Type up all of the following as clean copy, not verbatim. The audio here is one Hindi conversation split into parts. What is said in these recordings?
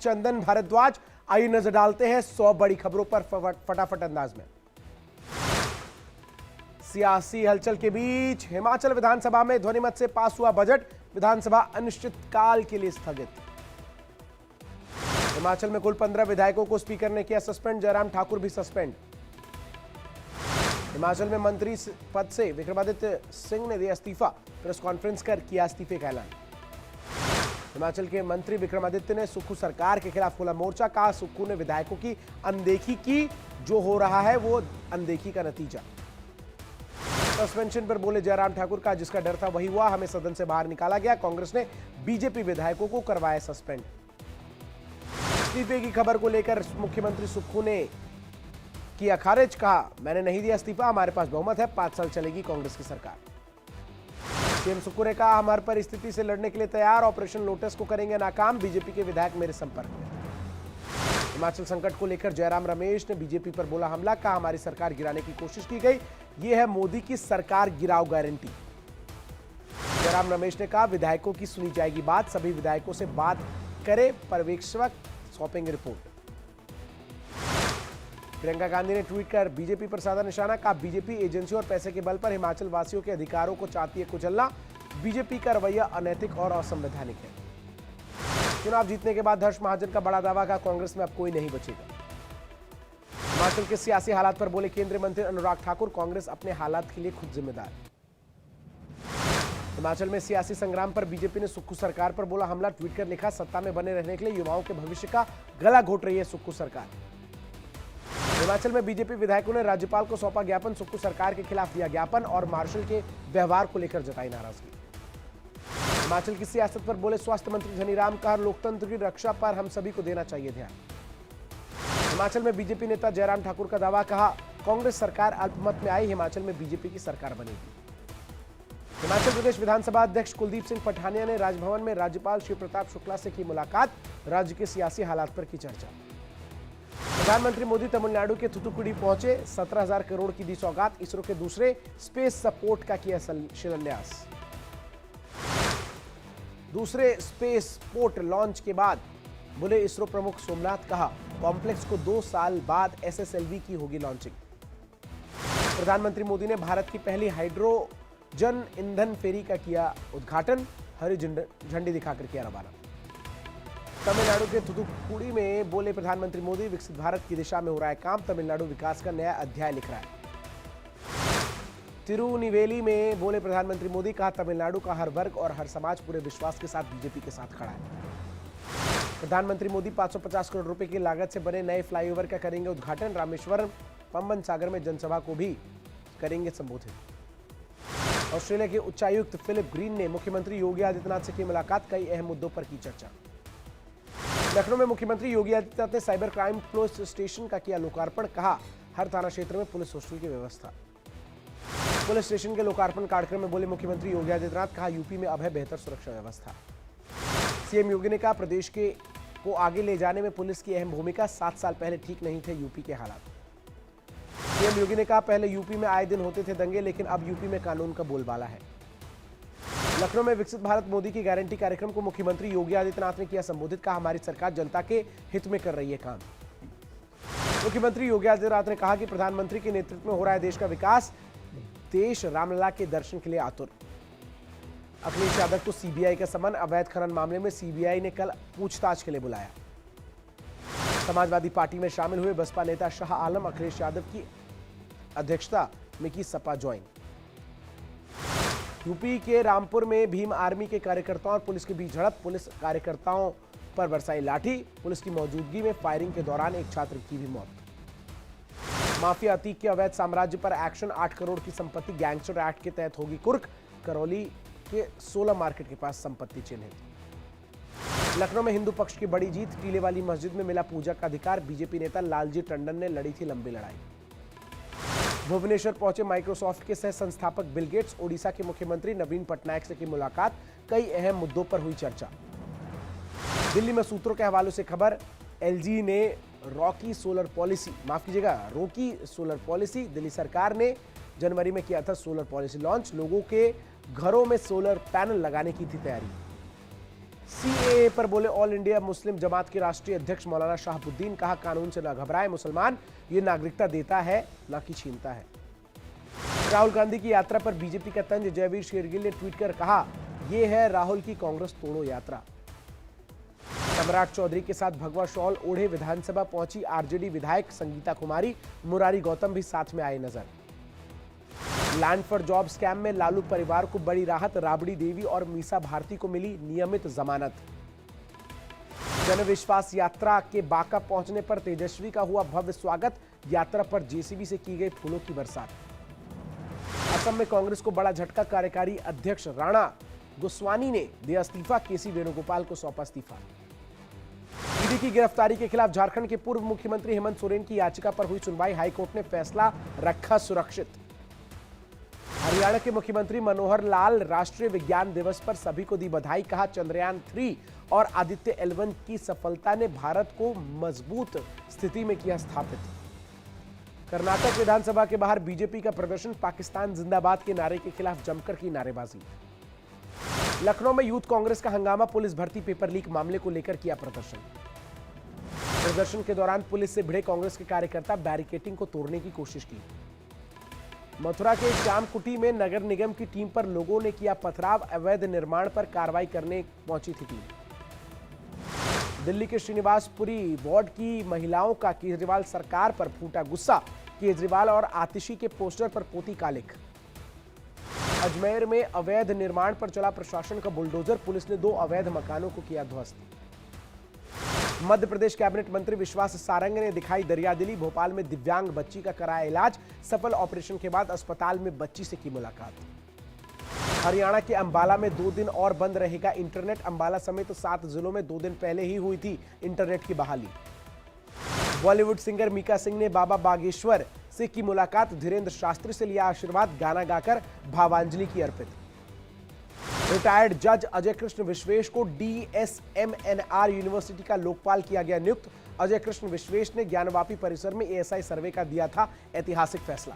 चंदन भारद्वाज। आइए नजर डालते हैं 100 बड़ी खबरों पर फटाफट अंदाज में। सियासी हलचल के बीच हिमाचल विधानसभा में ध्वनिमत से पास हुआ बजट, विधानसभा अनिश्चितकाल के लिए स्थगित। हिमाचल में कुल 15 विधायकों को स्पीकर ने किया सस्पेंड, जयराम ठाकुर भी सस्पेंड। हिमाचल में मंत्री पद से विक्रमादित्य सिंह ने दिया इस्तीफा, प्रेस कॉन्फ्रेंस कर किया इस्तीफे का ऐलान। हिमाचल के मंत्री विक्रमादित्य ने सुक्खू सरकार के खिलाफ खोला मोर्चा, कहा सुक्खू ने विधायकों की अनदेखी की, जो हो रहा है वो अनदेखी का नतीजा। सस्पेंशन पर बोले जयराम ठाकुर, का जिसका डर था वही हुआ, हमें सदन से बाहर निकाला गया, कांग्रेस ने बीजेपी विधायकों को करवाया सस्पेंड। इस्तीफे की खबर को लेकर मुख्यमंत्री सुक्खू ने किया खारिज, कहा मैंने नहीं दिया इस्तीफा, हमारे पास बहुमत है, 5 साल चलेगी कांग्रेस की सरकार। सीएम सुक्खू ने कहा हम हर परिस्थिति से लड़ने के लिए तैयार, ऑपरेशन लोटस को करेंगे नाकाम, बीजेपी के विधायक मेरे संपर्क में। हिमाचल संकट को लेकर जयराम रमेश ने बीजेपी पर बोला हमला, कहा हमारी सरकार गिराने की कोशिश की गई, यह है मोदी की सरकार गिराओ गारंटी। जयराम रमेश ने कहा विधायकों की सुनी जाएगी बात, सभी विधायकों से बात करे, पर्यवेक्षक सौंपेंगे रिपोर्ट। प्रियंका गांधी ने ट्वीट कर बीजेपी पर साधा निशाना, कहा बीजेपी एजेंसी और पैसे के बल पर हिमाचल वासियों के अधिकारों को चाहती है कुचलना, बीजेपी का रवैया अनैतिक और असंवैधानिक है। चुनाव जीतने के बाद हर्ष महाजन का बड़ा दावा, का कांग्रेस में अब कोई नहीं बचेगा। हिमाचल के सियासी हालात पर बोले केंद्रीय मंत्री अनुराग ठाकुर, कांग्रेस अपने हालात के लिए खुद जिम्मेदार। हिमाचल में सियासी संग्राम पर बीजेपी ने सुक्खू सरकार पर बोला हमला, ट्वीट कर लिखा सत्ता में बने रहने के लिए युवाओं के भविष्य का गला घोट रही है सुक्खू सरकार। हिमाचल में बीजेपी विधायकों ने राज्यपाल को सौंपा ज्ञापन, सुक्खू सरकार के खिलाफ दिया ज्ञापन और मार्शल के व्यवहार को लेकर जताई नाराजगी। हिमाचल की सियासत पर बोले स्वास्थ्य मंत्री धनीराम, कहा लोकतंत्र की रक्षा पर हम सभी को देना चाहिए ध्यान। हिमाचल में बीजेपी नेता जयराम ठाकुर का दावा, कहा कांग्रेस सरकार अल्पमत में आई, हिमाचल में बीजेपी की सरकार बनेगी। हिमाचल प्रदेश विधानसभा अध्यक्ष कुलदीप सिंह पठानिया ने राजभवन में राज्यपाल शिव प्रताप शुक्ला से की मुलाकात, राज्य के सियासी हालात पर की चर्चा। प्रधानमंत्री मोदी तमिलनाडु के थुथुकुडी पहुंचे, 17,000 करोड़ की दी सौगात, इसरो के दूसरे स्पेस सपोर्ट का किया शिलान्यास। दूसरे स्पेस पोर्ट लॉन्च के बाद बोले इसरो प्रमुख सोमनाथ, कहा कॉम्प्लेक्स को 2 साल बाद SSLV की होगी लॉन्चिंग। प्रधानमंत्री मोदी ने भारत की पहली हाइड्रोजन ईंधन फेरी का किया उद्घाटन, हरी झंडी दिखाकर किया रवाना। तमिलनाडु के थुथुकुडी में बोले प्रधानमंत्री मोदी, विकसित भारत की दिशा में हो रहा है काम, तमिलनाडु विकास का नया अध्याय लिख रहा है। तिरुनेलवेली में बोले प्रधानमंत्री मोदी, कहा तमिलनाडु का हर वर्ग और हर समाज पूरे विश्वास के साथ बीजेपी के साथ खड़ा है। प्रधानमंत्री मोदी 550 करोड़ रुपए की लागत से बने नए फ्लाईओवर का करेंगे उद्घाटन, रामेश्वरम पंबन सागर में जनसभा को भी करेंगे संबोधित। ऑस्ट्रेलिया के उच्चायुक्त फिलिप ग्रीन ने मुख्यमंत्री योगी आदित्यनाथ से की मुलाकात, कई अहम मुद्दों पर की चर्चा। लखनऊ में मुख्यमंत्री योगी आदित्यनाथ ने साइबर क्राइम पुलिस स्टेशन का किया लोकार्पण, कहा हर थाना क्षेत्र में पुलिस हॉस्टल की व्यवस्था। पुलिस स्टेशन के लोकार्पण कार्यक्रम में बोले मुख्यमंत्री योगी आदित्यनाथ, कहा यूपी में अब है बेहतर सुरक्षा व्यवस्था। सीएम योगी ने कहा प्रदेश को आगे ले जाने में पुलिस की अहम भूमिका, 7 साल पहले ठीक नहीं थे यूपी के हालात। सीएम योगी ने कहा पहले यूपी में आए दिन होते थे दंगे, लेकिन अब यूपी में कानून का बोलबाला है। लखनऊ में विकसित भारत मोदी की गारंटी कार्यक्रम को मुख्यमंत्री योगी आदित्यनाथ ने किया संबोधित, कहा हमारी सरकार जनता के हित में कर रही है काम। मुख्यमंत्री योगी आदित्यनाथ ने कहा कि प्रधानमंत्री के नेतृत्व में हो रहा है देश का विकास, देश रामलला के दर्शन के लिए आतुर। अखिलेश यादव को सीबीआई का समन, अवैध खनन मामले में सीबीआई ने कल पूछताछ के लिए बुलाया। समाजवादी पार्टी में शामिल हुए बसपा नेता शाह आलम, अखिलेश यादव की अध्यक्षता में की सपा ज्वाइन। यूपी के रामपुर में भीम आर्मी के कार्यकर्ताओं और पुलिस के बीच झड़प, पुलिस कार्यकर्ताओं पर बरसाई लाठी, पुलिस की मौजूदगी में फायरिंग के दौरान एक छात्र की भी मौत। माफिया अतीक के अवैध साम्राज्य पर एक्शन, 8 करोड़ की संपत्ति गैंगस्टर एक्ट के तहत होगी कुर्क, करौली के 16 मार्केट के पास संपत्ति चिन्हित। लखनऊ में हिंदू पक्ष की बड़ी जीत, टीले वाली मस्जिद में मिला पूजा का अधिकार, बीजेपी नेता लालजी टंडन ने लड़ी थी लंबी लड़ाई। भुवनेश्वर पहुंचे माइक्रोसॉफ्ट के सह संस्थापक बिल गेट्स, ओडिशा के मुख्यमंत्री नवीन पटनायक से की मुलाकात, कई अहम मुद्दों पर हुई चर्चा। दिल्ली में सूत्रों के हवालों से खबर, एलजी ने रोकी सोलर पॉलिसी, दिल्ली सरकार ने जनवरी में किया था सोलर पॉलिसी लॉन्च, लोगों के घरों में सोलर पैनल लगाने की थी तैयारी। सीएए पर बोले ऑल इंडिया मुस्लिम जमात के राष्ट्रीय अध्यक्ष मौलाना शहाबुद्दीन, कहा कानून से न घबराए मुसलमान, ये नागरिकता देता है न कि छीनता है। राहुल गांधी की यात्रा पर बीजेपी का तंज, जयवीर शेरगिल ने ट्वीट कर कहा यह है राहुल की कांग्रेस तोड़ो यात्रा। सम्राट चौधरी के साथ भगवा शॉल ओढ़े विधानसभा पहुंची आरजेडी विधायक संगीता कुमारी, मुरारी गौतम भी साथ में आए नजर। लैंड फॉर जॉब स्कैम में लालू परिवार को बड़ी राहत, राबड़ी देवी और मीसा भारती को मिली नियमित जमानत। जन विश्वास यात्रा के बांका पहुंचने पर तेजस्वी का हुआ भव्य स्वागत, यात्रा पर जेसीबी से की गई फूलों की बरसात। असम में कांग्रेस को बड़ा झटका, कार्यकारी अध्यक्ष राणा गोस्वामी ने दिया इस्तीफा, केसी वेणुगोपाल को सौंपा इस्तीफा। ईडी की गिरफ्तारी के खिलाफ झारखंड के पूर्व मुख्यमंत्री हेमंत सोरेन की याचिका पर हुई सुनवाई, हाईकोर्ट ने फैसला रखा सुरक्षित। हरियाणा के मुख्यमंत्री मनोहर लाल राष्ट्रीय विज्ञान दिवस पर सभी को दी बधाई, कहा चंद्रयान 3 और आदित्य L1 की सफलता ने भारत को मजबूत स्थिति में किया स्थापित। कर्नाटक विधानसभा के बाहर बीजेपी का प्रदर्शन, पाकिस्तान जिंदाबाद के नारे के खिलाफ जमकर की नारेबाजी। लखनऊ में यूथ कांग्रेस का हंगामा, पुलिस भर्ती पेपर लीक मामले को लेकर किया प्रदर्शन। प्रदर्शन के दौरान पुलिस से भिड़े कांग्रेस के कार्यकर्ता, बैरिकेडिंग को तोड़ने की कोशिश की। मथुरा के श्यामकुटी में नगर निगम की टीम पर लोगों ने किया पथराव, अवैध निर्माण पर कार्रवाई करने पहुंची थी टीम। दिल्ली के श्रीनिवासपुरी वार्ड की महिलाओं का केजरीवाल सरकार पर फूटा गुस्सा, केजरीवाल और आतिशी के पोस्टर पर पोती कालिख। अजमेर में अवैध निर्माण पर चला प्रशासन का बुलडोजर, पुलिस ने 2 अवैध मकानों को किया ध्वस्त। मध्य प्रदेश कैबिनेट मंत्री विश्वास सारंग ने दिखाई दरियादिली, भोपाल में दिव्यांग बच्ची का कराया इलाज, सफल ऑपरेशन के बाद अस्पताल में बच्ची से की मुलाकात। हरियाणा के अंबाला में 2 दिन और बंद रहेगा इंटरनेट, अंबाला समेत 7 जिलों में 2 दिन पहले ही हुई थी इंटरनेट की बहाली। बॉलीवुड सिंगर मीका सिंह ने बाबा बागेश्वर से की मुलाकात, धीरेन्द्र शास्त्री से लिया आशीर्वाद, गाना गाकर भावांजलि की अर्पित। रिटायर्ड जज अजय कृष्ण विश्वेश को DSMNR यूनिवर्सिटी का लोकपाल किया गया नियुक्त, अजय कृष्ण विश्वेश ने ज्ञानवापी परिसर में ASI सर्वे का दिया था ऐतिहासिक फैसला।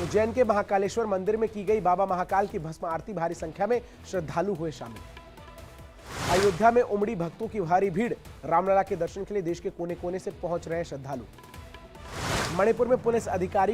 उज्जैन के महाकालेश्वर मंदिर में की गई बाबा महाकाल की भस्म आरती, भारी संख्या में श्रद्धालु हुए शामिल। अयोध्या में उमड़ी भक्तों की भारी भीड़, रामलला के दर्शन के लिए देश के कोने कोने से पहुंच रहे श्रद्धालु। मणिपुर में पुलिस अधिकारी